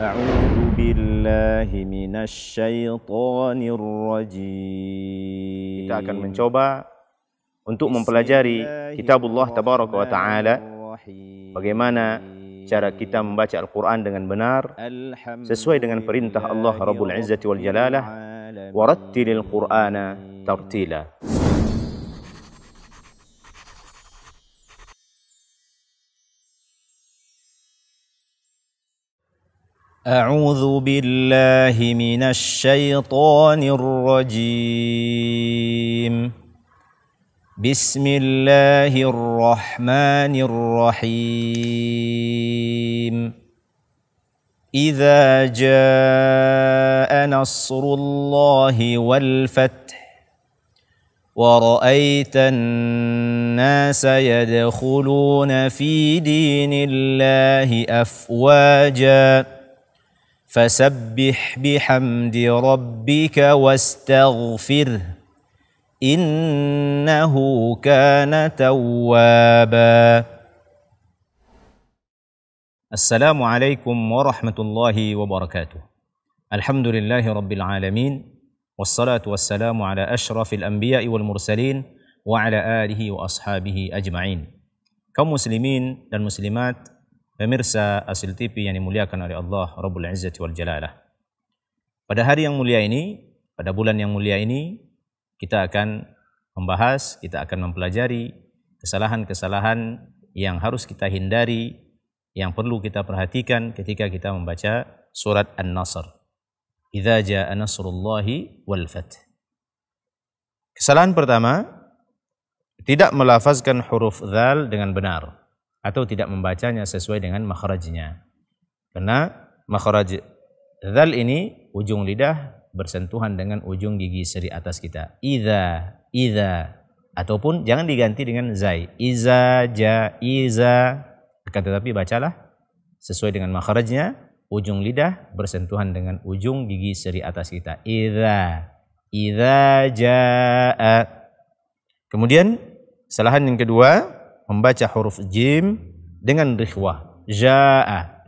أعوذ بالله من الشيطان الرجيم. Kita akan mencoba untuk mempelajari kitabullah tabaraka wa ta'ala, bagaimana cara kita membaca Al-Quran dengan benar sesuai dengan perintah Allah Rabbul Izzati wal Jalalah, warattilil Qur'ana tartila. أعوذ بالله من الشيطان الرجيم. بسم الله الرحمن الرحيم. إذا جاء نصر الله والفتح ورأيت الناس يدخلون في دين الله أفواجا فسبح بحمد ربك واستغفره إنه كان توابا. السلام عليكم ورحمة الله وبركاته. الحمد لله رب العالمين والصلاة والسلام على أشرف الأنبياء والمرسلين وعلى آله وأصحابه أجمعين. Kaum muslimin dan muslimat, pemirsa Asil TV yang dimuliakan oleh Allah Rabbul Izzati wal Jalalah. Pada hari yang mulia ini, pada bulan yang mulia ini, kita akan membahas, kita akan mempelajari kesalahan-kesalahan yang harus kita hindari, yang perlu kita perhatikan ketika kita membaca surat An-Nasr. Idza jaa nasrullahi wal fath. Kesalahan pertama, tidak melafazkan huruf dzal dengan benar, atau tidak membacanya sesuai dengan makhrajnya. Karena makhraj dzal ini ujung lidah bersentuhan dengan ujung gigi seri atas kita. Idza, ataupun jangan diganti dengan zai. Iza, ja, iza. Akan tetapi bacalah sesuai dengan makhrajnya, ujung lidah bersentuhan dengan ujung gigi seri atas kita. Idza jaa. Kemudian kesalahan yang kedua, membaca huruf jim dengan rikhwah. Jaa.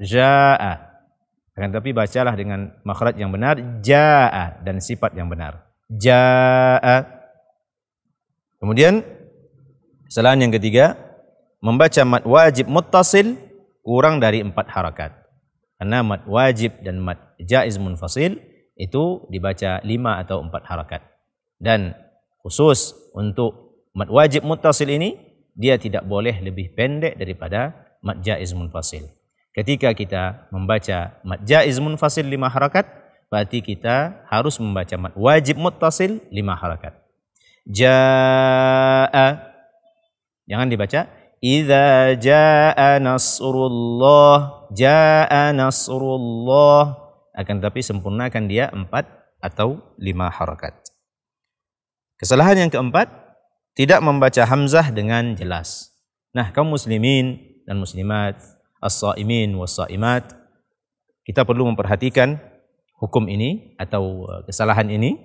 Akan tapi bacalah dengan makhraj yang benar, jaa, dan sifat yang benar. Jaa. Kemudian kesalahan yang ketiga, membaca mad wajib muttasil kurang dari 4 harakat. Karena mad wajib dan mad jaiz munfasil itu dibaca 5 atau 4 harakat. Dan khusus untuk mad wajib muttasil ini, dia tidak boleh lebih pendek daripada mad jaiz munfasil. Ketika kita membaca mad jaiz munfasil 5 harakat, berarti kita harus membaca mad wajib muttasil 5 harakat. Jaa. Jangan dibaca idza jaa nasrullah, jaa nasrullah. Akan tapi sempurnakan dia 4 atau 5 harakat. Kesalahan yang keempat, tidak membaca hamzah dengan jelas. Nah, kaum muslimin dan muslimat, as-saimin was-saimat, kita perlu memperhatikan hukum ini atau kesalahan ini,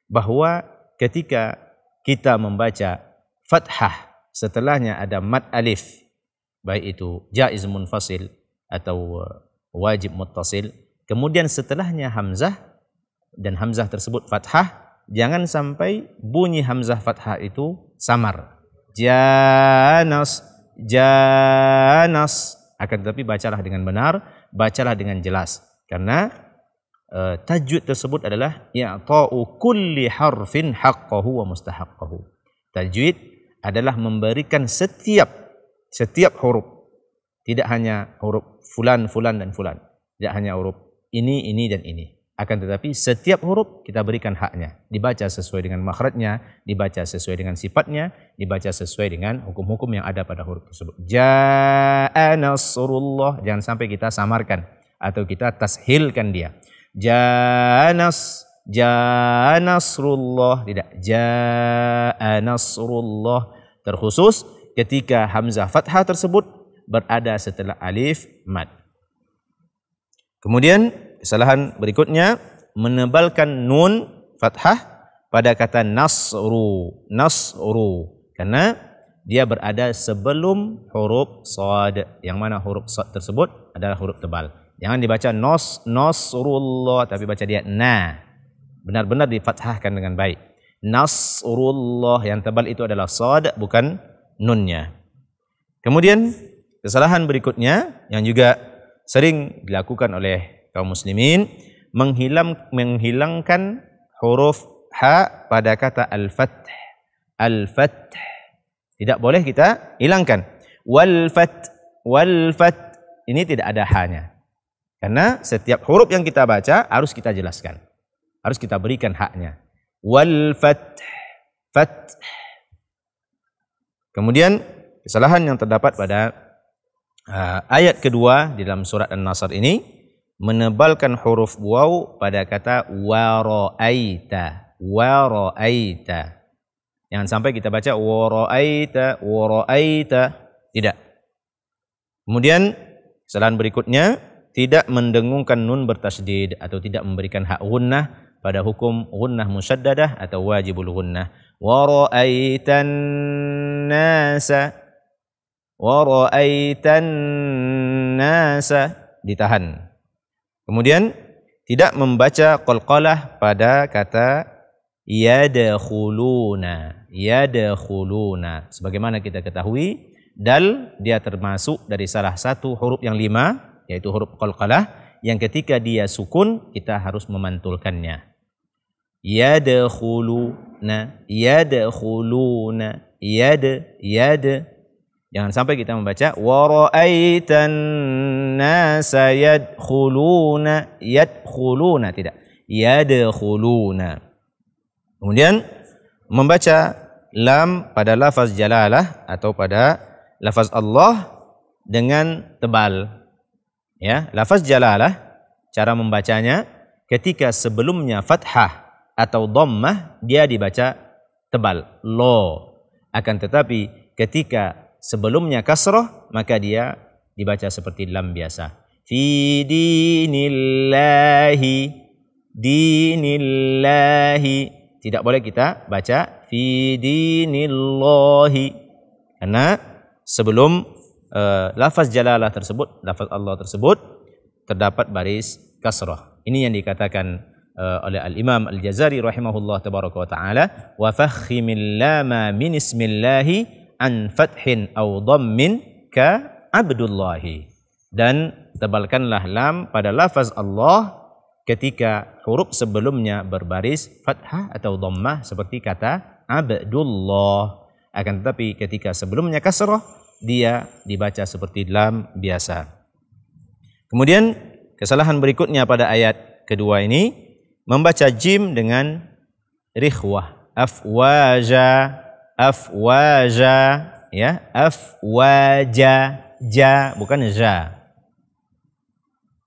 bahwa ketika kita membaca fathah setelahnya ada mad alif, baik itu jaiz munfasil atau wajib muttasil, kemudian setelahnya hamzah dan hamzah tersebut fathah, jangan sampai bunyi hamzah fathah itu samar. Janas. Akan tetapi bacalah dengan benar, bacalah dengan jelas. Karena tajwid tersebut adalah i'ta'u kulli harfin haqqahu wa mustahaqqahu. Tajwid adalah memberikan setiap huruf. Tidak hanya huruf fulan, fulan, dan fulan. Tidak hanya huruf ini, dan ini. Akan tetapi setiap huruf kita berikan haknya. Dibaca sesuai dengan makhrajnya, dibaca sesuai dengan sifatnya, dibaca sesuai dengan hukum-hukum yang ada pada huruf tersebut. Jaa nasrullah. Jangan sampai kita samarkan atau kita tashilkan dia. Jaa nasrullah. Tidak. Jaa nasrullah. Terkhusus ketika hamzah fathah tersebut berada setelah alif mad. Kemudian kesalahan berikutnya, menebalkan nun fathah pada kata nasru. Karena dia berada sebelum huruf shad, yang mana huruf shad tersebut adalah huruf tebal. Jangan dibaca nasrullah, tapi baca dia na. Benar-benar difathahkan dengan baik. Nasrullah, yang tebal itu adalah shad, bukan nunnya. Kemudian kesalahan berikutnya yang juga sering dilakukan oleh kaum muslimin, menghilangkan huruf ha pada kata al-fath. Al-fath tidak boleh kita hilangkan. Wal-fath, wal-fath, ini tidak ada ha-nya. Karena setiap huruf yang kita baca harus kita jelaskan. Harus kita berikan haknya. Wal-fath, fath. Kemudian kesalahan yang terdapat pada ayat kedua di dalam surat An-Nasr ini, menebalkan huruf waw pada kata wara'aita. Wara'aita. Jangan sampai kita baca wara'aita, wara'aita. Tidak. Kemudian kesalahan berikutnya, tidak mendengungkan nun bertasydid atau tidak memberikan hak gunnah pada hukum gunnah musyaddadah atau wajibul gunnah. Wara'aitan nasa, wara'aitan nasa, ditahan. Kemudian tidak membaca qalqalah pada kata yadkhuluna, yadkhuluna. Sebagaimana kita ketahui, dal dia termasuk dari salah satu huruf yang 5, yaitu huruf qalqalah, yang ketika dia sukun kita harus memantulkannya. Yadkhuluna, yadkhuluna, yad. Jangan sampai kita membaca wara'aitan nasa yadkhuluna, yadkhuluna, tidak. Yadkhuluna. Kemudian membaca lam pada lafaz jalalah atau pada lafaz Allah dengan tebal. Ya, lafaz jalalah cara membacanya ketika sebelumnya fathah atau dhammah dia dibaca tebal, lo. Akan tetapi ketika sebelumnya kasrah maka dia dibaca seperti lam biasa. Fi dinillahi, dinillahi. Tidak boleh kita baca fi dinillahi, karena sebelum lafaz jalalah tersebut, lafaz Allah tersebut terdapat baris kasrah. Ini yang dikatakan oleh Al-Imam Al-Jazari rahimahullah tabaraka wa ta'ala, wa fakhimil lama min ismillahi an fathin aw dhammin ka abdullahi. Dan tebalkanlah lam pada lafaz Allah ketika huruf sebelumnya berbaris fathah atau dhammah seperti kata Abdullah. Akan tetapi ketika sebelumnya kasrah dia dibaca seperti lam biasa. Kemudian kesalahan berikutnya pada ayat kedua ini, membaca jim dengan rikhwah. Afwaja, afwaja, ya, afwaja, ja, bukan ja.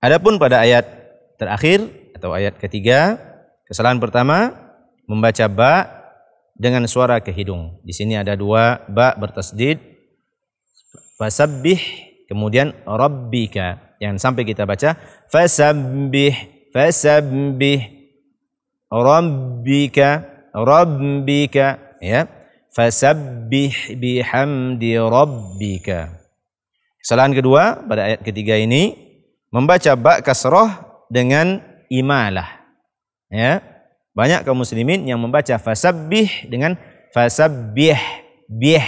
Adapun pada ayat terakhir atau ayat ketiga, kesalahan pertama membaca ba dengan suara ke hidung. Di sini ada dua ba bertasdid, fasabbih, kemudian rabbika. Jangan sampai kita baca fasabbih, fasabbih, rabbika, rabbika, ya. Fasabbih bihamdi rabbika. Kesalahan kedua pada ayat ketiga ini, membaca ba kasrah dengan imalah. Ya. Banyak kaum muslimin yang membaca fasabbih dengan fasabbih, bih.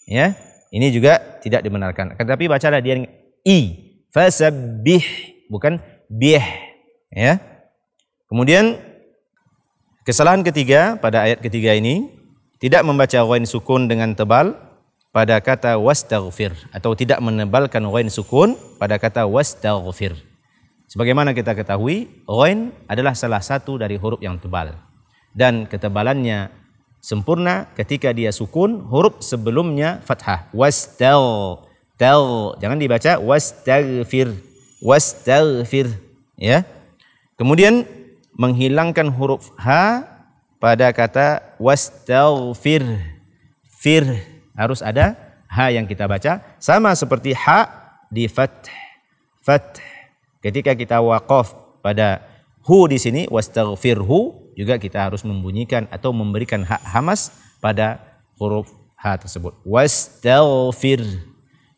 Ya. Ini juga tidak dibenarkan. Tetapi bacalah dia i, fasabbih, bukan bih. Ya. Kemudian kesalahan ketiga pada ayat ketiga ini, tidak membaca ghain sukun dengan tebal pada kata wastaghfir, atau tidak menebalkan ghain sukun pada kata wastaghfir. Sebagaimana kita ketahui, ghain adalah salah satu dari huruf yang tebal dan ketebalannya sempurna ketika dia sukun huruf sebelumnya fathah. Jangan dibaca wastaghfir, wastaghfir, ya. Kemudian menghilangkan huruf ha pada kata wastaghfir. Fir harus ada ha yang kita baca, sama seperti ha di fath. Ketika kita waqaf pada hu di sini wastaghfirhu, juga kita harus membunyikan atau memberikan hak hamas pada huruf ha tersebut. Wastaghfir,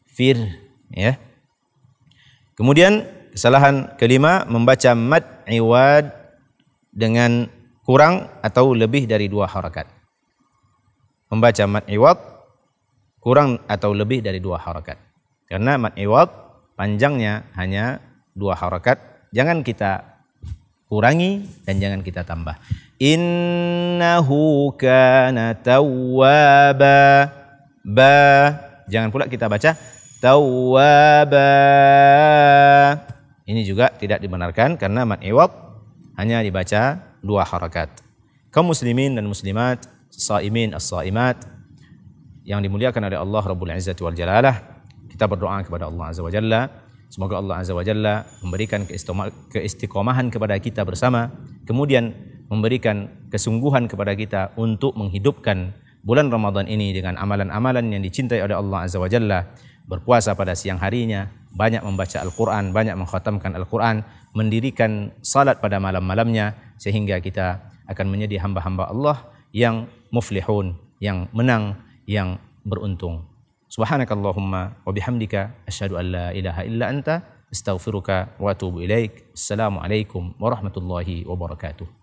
fir, ya. Kemudian kesalahan kelima, membaca mad iwad dengan kurang atau lebih dari 2 harakat. Membaca mad iwad kurang atau lebih dari 2 harakat. Karena mad iwad panjangnya hanya 2 harakat. Jangan kita kurangi dan jangan kita tambah. Innahu kana tawwaba. Ba, jangan pula kita baca tawwaba. Ini juga tidak dibenarkan karena mad iwad hanya dibaca 2 harakat. Kaum muslimin dan muslimat, saimin as-saimat yang dimuliakan oleh Allah Rabbul Izzati wal Jalalah, kita berdoa kepada Allah Azza wa Jalla, semoga Allah Azza wa Jalla memberikan keistiqomahan kepada kita bersama, kemudian memberikan kesungguhan kepada kita untuk menghidupkan bulan Ramadan ini dengan amalan-amalan yang dicintai oleh Allah Azza wa Jalla, berpuasa pada siang harinya, banyak membaca Al-Quran, banyak mengkhatamkan Al-Quran, mendirikan salat pada malam-malamnya, sehingga kita akan menjadi hamba-hamba Allah yang muflihun, yang menang, yang beruntung. Subhanakallahumma wa bihamdika asyhadu an la ilaha illa anta astaghfiruka wa atubu ilaik. Assalamualaikum warahmatullahi wabarakatuh.